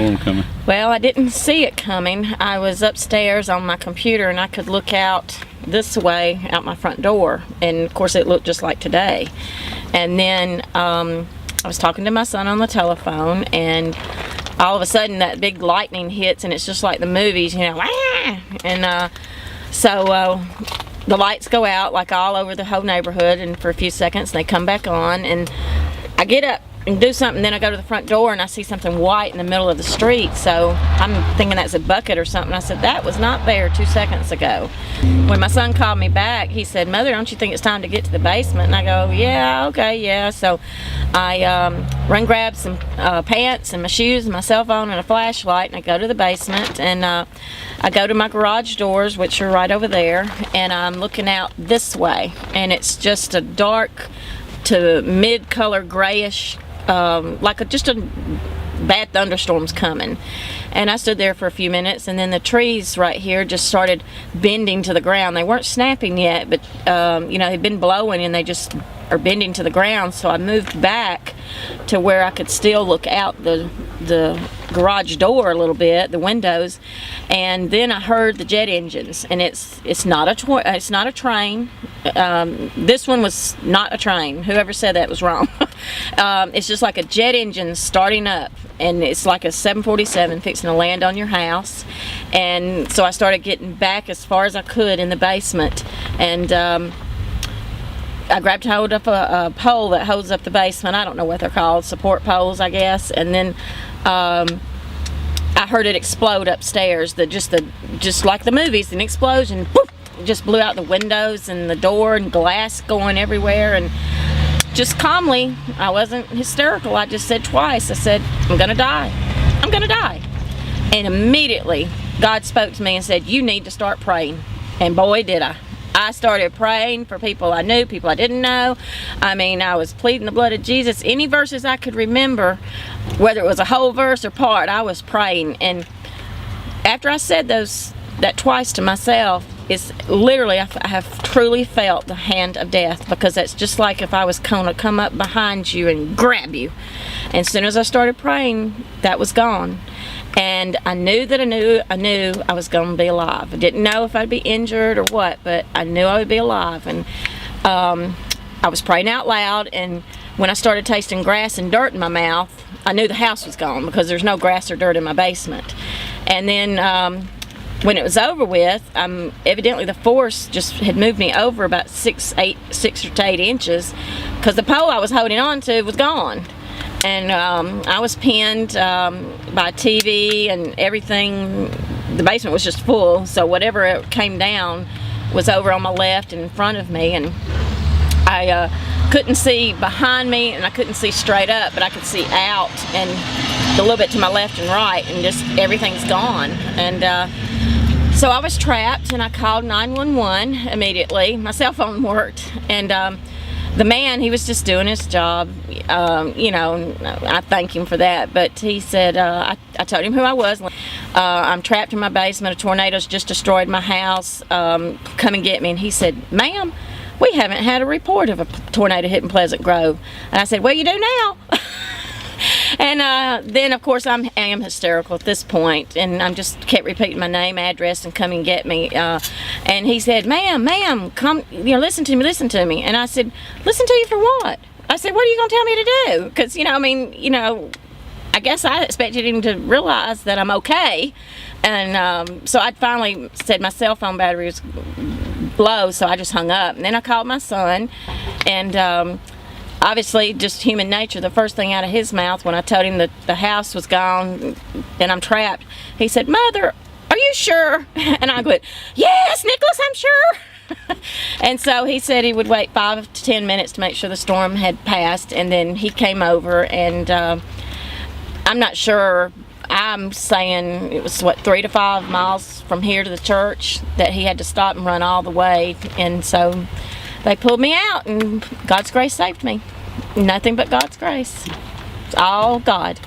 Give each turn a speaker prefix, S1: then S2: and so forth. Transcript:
S1: storm coming?
S2: Well, I didn't see it coming. I was upstairs on my computer and I could look out this way out my front door, and of course it looked just like today. And then I was talking to my son on the telephone, and all of a sudden that big lightning hits, and it's just like the movies, you know, and so the lights go out like all over the whole neighborhood, and for a few seconds, and they come back on, and I get up and do something, then I go to the front door and I see something white in the middle of the street, so I'm thinking that's a bucket or something. I said, that was not there 2 seconds ago. When my son called me back, he said, Mother, don't you think it's time to get to the basement? And I go, yeah, okay, yeah. So I run grab some pants and my shoes and my cell phone and a flashlight, and I go to the basement, and I go to my garage doors, which are right over there, and I'm looking out this way, and it's just a dark to mid-color grayish, like just a bad thunderstorm's coming. And I stood there for a few minutes, and then the trees right here just started bending to the ground. They weren't snapping yet, but you know, they'd been blowing and they just are bending to the ground. So I moved back to where I could still look out the garage door a little bit, the windows, and then I heard the jet engines. And it's not a train. This one was not a train. Whoever said that was wrong. It's just like a jet engine starting up, and it's like a 747 fixing to land on your house. And so I started getting back as far as I could in the basement, and I grabbed hold of a pole that holds up the basement. I don't know what they're called, support poles, I guess. And then I heard it explode upstairs. Just like the movies, an explosion, poof, just blew out the windows and the door and glass going everywhere. And just calmly, I wasn't hysterical. I just said twice. I said, I'm gonna die. I'm gonna die. And immediately God spoke to me and said, you need to start praying. And boy, did I. I started praying for people I knew, people I didn't know. I mean, I was pleading the blood of Jesus. Any verses I could remember, whether it was a whole verse or part, I was praying. And after I said that twice to myself, it's literally, I have truly felt the hand of death, because that's just like if I was gonna come up behind you and grab you. And as soon as I started praying, that was gone. And I knew that I knew I was going to be alive. I didn't know if I'd be injured or what, but I knew I would be alive. And I was praying out loud, and when I started tasting grass and dirt in my mouth, I knew the house was gone, because there's no grass or dirt in my basement. And then when it was over with, evidently the force just had moved me over about 6 to 8 inches, because the pole I was holding on to was gone. And I was pinned by a TV and everything. The basement was just full, so whatever it came down was over on my left and in front of me. And I couldn't see behind me, and I couldn't see straight up, but I could see out and a little bit to my left and right, and just everything's gone. And so I was trapped, and I called 911 immediately. My cell phone worked, and the man, he was just doing his job, you know, I thank him for that, but he said, I told him who I was. I'm trapped in my basement, a tornado's just destroyed my house, come and get me. And he said, ma'am, we haven't had a report of a tornado hitting Pleasant Grove. And I said, well, you do now. And then, of course, I am hysterical at this point, and I just kept repeating my name, address, and come and get me. And he said, ma'am, come, you know, listen to me. And I said, listen to you for what? I said, what are you going to tell me to do? Because, you know, I mean, you know, I guess I expected him to realize that I'm okay. And so I finally said my cell phone battery was low, so I just hung up. And then I called my son, and obviously, just human nature, the first thing out of his mouth when I told him that the house was gone and I'm trapped, he said, Mother, are you sure? And I went, yes, Nicholas, I'm sure. And so he said he would wait 5 to 10 minutes to make sure the storm had passed, and then he came over, and I'm not sure, I'm saying it was, 3 to 5 miles from here to the church that he had to stop and run all the way. And so they pulled me out, and God's grace saved me. Nothing but God's grace. It's all God.